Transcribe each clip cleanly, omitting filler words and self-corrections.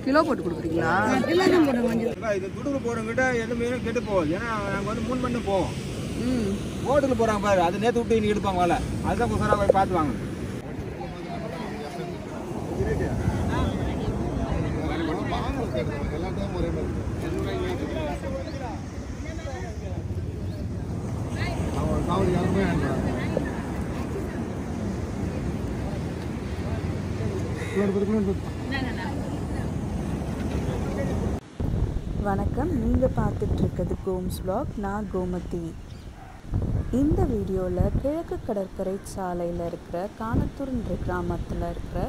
Kilo போட்டு கொடுக்குறீங்களா? இது துடுக்கு போறவங்கிட்ட எந்த மீனும் கெட்டு போகுது. ஏன்னா நாங்கள் வந்து 3 மணி போவோம். ஓட்டுல போறாங்க பாரு, அது நேற்று விட்டு இன்னைக்கு எடுப்பாங்க வேலை. அதுதான் குசரா போய் பார்த்து வாங்க. வணக்கம், நீங்கள் பார்த்துட்டு இருக்கிறது கோம்ஸ் vlog. நான் கோமதி. இந்த வீடியோவில் கிழக்கு கடற்கரை சாலையில் இருக்கிற காணத்தூர்ன்ற கிராமத்தில் இருக்கிற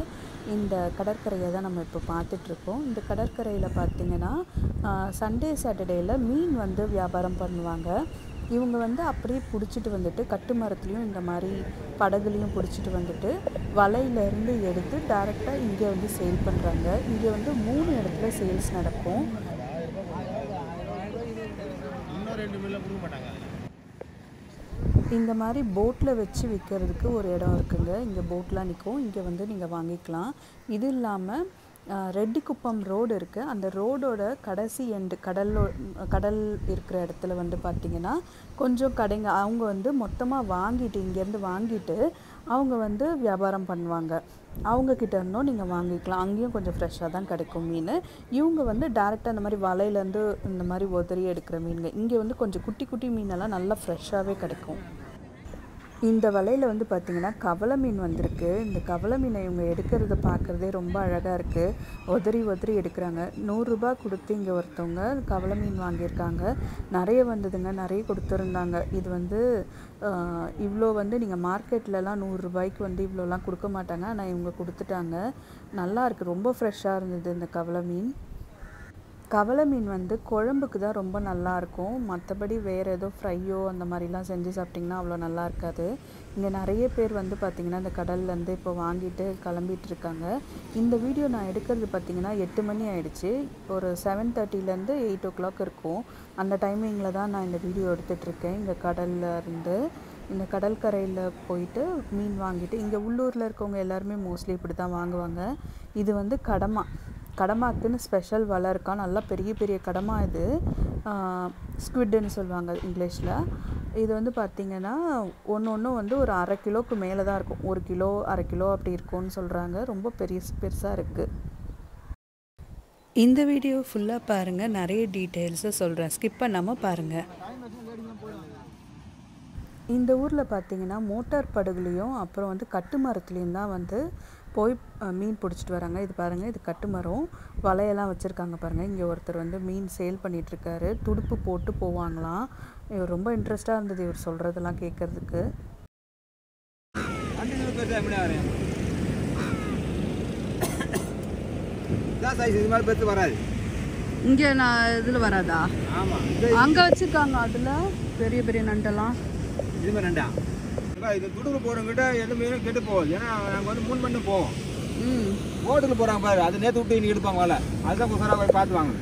இந்த கடற்கரையை தான் நம்ம இப்போ பார்த்துட்ருக்கோம். இந்த கடற்கரையில் பார்த்திங்கன்னா சண்டே சாட்டர்டேயில் மீன் வந்து வியாபாரம் பண்ணுவாங்க. இவங்க வந்து அப்படியே பிடிச்சிட்டு வந்துட்டு கட்டு மரத்துலேயும் இந்த மாதிரி படகுலையும் பிடிச்சிட்டு வந்துட்டு வலையிலேருந்து எடுத்து டைரெக்டாக இங்கே வந்து சேல் பண்ணுறாங்க. இங்கே வந்து 3 இடத்துல சேல்ஸ் நடக்கும். இந்த மாதிரி போட்டில் வச்சு விற்கிறதுக்கு ஒரு இடம் இருக்குங்க. இங்கே போட்லாம் நிற்கும், இங்கே வந்து நீங்கள் வாங்கிக்கலாம். இது இல்லாமல் ரெட்டிக்குப்பம் ரோடு இருக்குது. அந்த ரோடோட கடைசி எண்டு கடல் இருக்கிற இடத்துல வந்து பார்த்திங்கன்னா கொஞ்சம் கடைங்க அவங்க வந்து மொத்தமாக வாங்கிட்டு இங்கேருந்து வாங்கிட்டு அவங்க வந்து வியாபாரம் பண்ணுவாங்க. அவங்கக்கிட்ட இருந்தும் நீங்கள் வாங்கிக்கலாம். அங்கேயும் கொஞ்சம் ஃப்ரெஷ்ஷாக தான் கிடைக்கும் மீன். இவங்க வந்து டேரெக்டாக இந்த மாதிரி வலையிலேருந்து இந்த மாதிரி உதறி எடுக்கிற மீனுங்க. இங்கே வந்து கொஞ்சம் குட்டி குட்டி மீனெல்லாம் நல்லா ஃப்ரெஷ்ஷாகவே கிடைக்கும். இந்த வலையில் வந்து பார்த்திங்கன்னா கவலை மீன் வந்திருக்கு. இந்த கவலை மீனை இவங்க எடுக்கிறத பார்க்குறதே ரொம்ப அழகாக இருக்குது. உதறி எடுக்கிறாங்க. 100 ரூபா கொடுத்து இங்கே ஒருத்தவங்க கவலை மீன் வாங்கியிருக்காங்க. நிறைய வந்ததுங்க, நிறைய கொடுத்துருந்தாங்க. இது வந்து இவ்வளோ வந்து நீங்கள் மார்க்கெட்லலாம் 100 ரூபாய்க்கு வந்து இவ்வளோலாம் கொடுக்க மாட்டாங்க. ஆனால் இவங்க கொடுத்துட்டாங்க. நல்லா இருக்குது, ரொம்ப ஃப்ரெஷ்ஷாக இருந்தது இந்த கவலை மீன். கவலை மீன் வந்து குழம்புக்கு தான் ரொம்ப நல்லாயிருக்கும். மற்றபடி வேறு ஏதோ ஃப்ரையோ அந்த மாதிரிலாம் செஞ்சு சாப்பிட்டிங்கன்னா அவ்வளோ நல்லா இருக்காது. இங்கே நிறைய பேர் வந்து பார்த்திங்கன்னா இந்த கடல்லேருந்து இப்போ வாங்கிட்டு கிளம்பிட்டு இருக்காங்க. இந்த வீடியோ நான் எடுக்கிறது பார்த்திங்கன்னா 8 மணி ஆகிடுச்சு. ஒரு 7:30லேருந்து 8 o'clock இருக்கும். அந்த டைமிங்கில் தான் நான் இந்த வீடியோ எடுத்துகிட்ருக்கேன். இங்கே கடலில் இருந்து இந்த கடற்கரையில் போயிட்டு மீன் வாங்கிட்டு இங்கே உள்ளூரில் இருக்கவங்க எல்லாருமே மோஸ்ட்லி இப்படி தான் வாங்குவாங்க. இது வந்து கடமாக்குன்னு ஸ்பெஷல் வலை இருக்கா. நல்லா பெரிய பெரிய கடமா. இது ஸ்குவிட்னு சொல்லுவாங்க இங்கிலீஷில். இது வந்து பார்த்திங்கன்னா ஒன்று வந்து ஒரு 1/2 கிலோவுக்கு மேலே தான் இருக்கும். 1 கிலோ 1/2 கிலோ அப்படி இருக்கும்னு சொல்கிறாங்க. ரொம்ப பெருசாக இருக்குது. இந்த வீடியோ ஃபுல்லாக பாருங்கள், நிறைய டீட்டெயில்ஸை சொல்கிறேன், ஸ்கிப் பண்ணாமல் பாருங்கள். இந்த ஊரில் பார்த்திங்கன்னா மோட்டார் படகுலையும் அப்புறம் வந்து கட்டு மரத்துலேயும் தான் வந்து போய் மீன் பிடிச்சிட்டு வராங்க. இது பாருங்கள், இது கட்டு மரம். வலையெல்லாம் வச்சுருக்காங்க பாருங்கள். இங்கே ஒருத்தர் வந்து மீன் சேல் பண்ணிகிட்ருக்காரு. துடுப்பு போட்டு போவாங்களாம். இவர் ரொம்ப இன்ட்ரெஸ்டாக இருந்தது இவர் சொல்கிறதெல்லாம் கேட்குறதுக்கு. இங்கே நான் இதில் வராதா? அங்கே வச்சுருக்காங்க, அதில் பெரிய பெரிய நண்டெல்லாம். இது துடுக்கு போறவங்கிட்ட எந்த மீனும் கெட்டு போகுது. ஏன்னா நாங்கள் வந்து 3 மணி போவோம். ஓட்டுல போறாங்க பாரு, அது நேற்று விட்டு இன்னைக்கு எடுப்பாங்க வேலை. அதுதான் குசரா போய் பார்த்து வாங்க.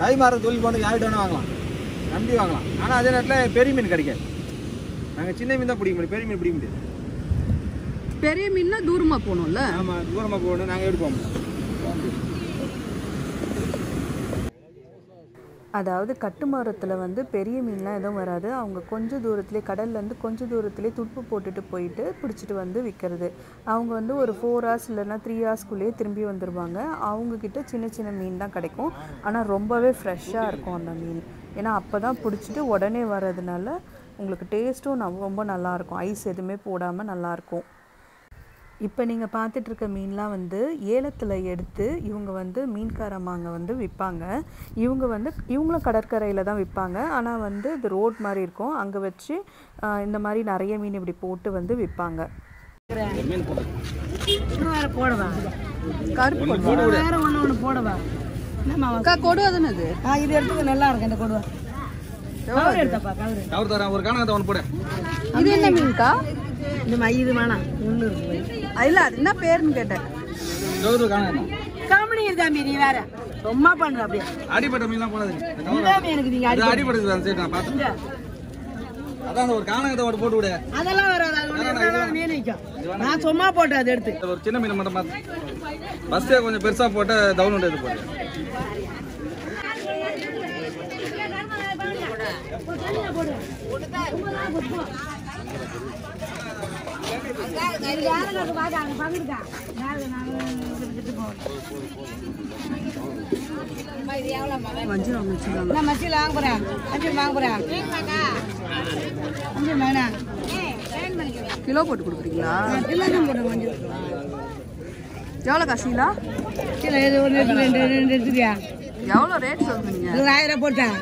கை மாற தொழில் போன யார்கிட்ட வேணா வாங்கலாம், நம்பி வாங்கலாம். ஆனால் அதே நேரத்தில் பெரிய மீன் கிடைக்காது. நாங்கள் சின்ன மீன் தான் பிடிக்க முடியும், பெரிய மீன் பிடிக்க முடியாது. பெரிய மீன்னா தூரமாக போகணும்ல? ஆமாம், தூரமாக போகணும், நாங்கள் எடுப்போம். அதாவது கட்டு மரத்தில் வந்து பெரிய மீன்லாம் எதுவும் வராது. அவங்க கொஞ்சம் தூரத்துலேயே கடல்லேருந்து கொஞ்சம் தூரத்துலேயே துடுப்பு போட்டுட்டு போயிட்டு பிடிச்சிட்டு வந்து விற்கிறது. அவங்க வந்து ஒரு 4 hours இல்லைன்னா 3 hours திரும்பி வந்துடுவாங்க. அவங்கக்கிட்ட சின்ன சின்ன மீன் தான் கிடைக்கும். ஆனால் ரொம்பவே ஃப்ரெஷ்ஷாக இருக்கும் அந்த மீன். ஏன்னா அப்போ தான் பிடிச்சிட்டு உடனே வர்றதுனால உங்களுக்கு டேஸ்ட்டும் ரொம்ப நல்லாயிருக்கும். ஐஸ் எதுவுமே போடாமல் நல்லாயிருக்கும். இப்போ நீங்கள் பார்த்துட்ருக்க மீன்லாம் வந்து ஏலத்தில் எடுத்து இவங்க வந்து மீன்காரம்மாங்க வந்து விற்பாங்க. இவங்களும் கடற்கரையில் தான் விற்பாங்க. ஆனால் வந்து இது ரோட் மாதிரி இருக்கும். அங்கே வச்சு இந்த மாதிரி நிறைய மீன் இப்படி போட்டு வந்து விற்பாங்க. கொடுவா தானே அது? இது எடுத்துக்க நல்லா இருக்கும். இந்த கொடுவா இது என்ன மீன்கா? இந்த மயிறு வேணாம் ஒன்று இருக்கு. இல்ல அது என்ன பேருன்னு கேட்டேன். காமெடி இருக்கா மீன் வேற சும்மா பண்ற அப்படியே அடிபட்ட மீன்லாம் போனது எனக்கு நீங்க அடிபடுது அந்த சைடு நான் பார்த்தேன். அதான் ஒரு காணகத்தை ஒரு போட்டு விடு. அதெல்லாம் வராது மீன் நிற்கும். நான் சும்மா போட்டேன் அதை எடுத்து ஒரு சின்ன மீன் மட்டும் பார்த்து பஸ்ஸே கொஞ்சம் பெருசா போட்டு டவுன் உண்டு இது போட்டு கிலோ போட்டு கொடுக்குறீங்களா? எவ்வளோ காசிங்களா? எவ்வளோ ரேட் சொல்றீங்க? 1000 போட்டேன்.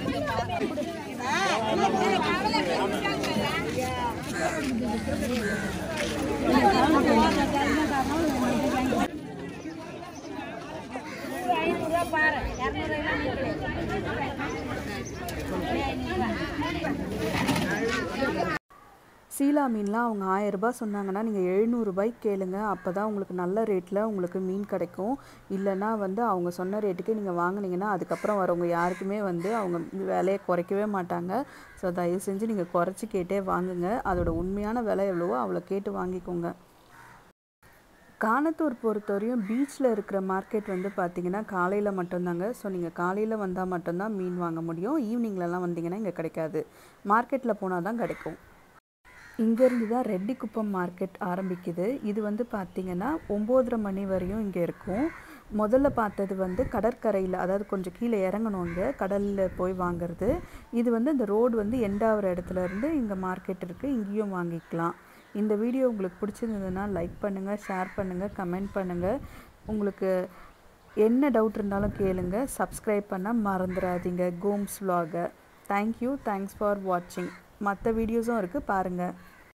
சீலா மீன்லாம் அவங்க 1000 ரூபாய் சொன்னாங்கன்னா நீங்கள் 700 ரூபாய்க்கு கேளுங்க. அப்போ தான் உங்களுக்கு நல்ல ரேட்டில் உங்களுக்கு மீன் கிடைக்கும். இல்லைன்னா வந்து அவங்க சொன்ன ரேட்டுக்கு நீங்கள் வாங்கினீங்கன்னா அதுக்கப்புறம் வரவங்க யாருக்குமே வந்து அவங்க விலையை குறைக்கவே மாட்டாங்க. ஸோ தயவு செஞ்சு நீங்கள் குறைச்சி கேட்டே வாங்குங்க. அதோட உண்மையான விலை எவ்வளவோ அவ்வளோ கேட்டு வாங்கிக்கோங்க. கானத்தூர் பொறுத்தவரையும் பீச்சில் இருக்கிற மார்க்கெட் வந்து பார்த்திங்கன்னா காலையில் மட்டும்தாங்க. ஸோ நீங்கள் காலையில் வந்தால் மட்டும்தான் மீன் வாங்க முடியும். ஈவினிங்லலாம் வந்தீங்கன்னா இங்கே கிடைக்காது. மார்க்கெட்டில் போனால் தான் கிடைக்கும். இங்கேருந்து தான் ரெட்டிக்குப்பம் மார்க்கெட் ஆரம்பிக்குது. இது வந்து பார்த்திங்கன்னா 9:30 மணி வரையும் இங்கே இருக்கும். முதல்ல பார்த்தது வந்து கடற்கரையில், அதாவது கொஞ்சம் கீழே இறங்கணும், இங்கே கடலில் போய் வாங்குறது. இது வந்து இந்த ரோடு வந்து எண்டாகிற இடத்துலேருந்து இங்கே மார்க்கெட் இருக்குது, இங்கேயும் வாங்கிக்கலாம். இந்த வீடியோ உங்களுக்கு பிடிச்சிருந்ததுன்னா லைக் பண்ணுங்கள், ஷேர் பண்ணுங்கள், கமெண்ட் பண்ணுங்கள். உங்களுக்கு என்ன டவுட் இருந்தாலும் கேளுங்க. சப்ஸ்கிரைப் பண்ண மறந்துடாதீங்க கோம்ஸ் vlog. தேங்க்யூ, தேங்க்ஸ் ஃபார் வாட்சிங். மற்ற வீடியோஸும் இருக்குது பாருங்கள்.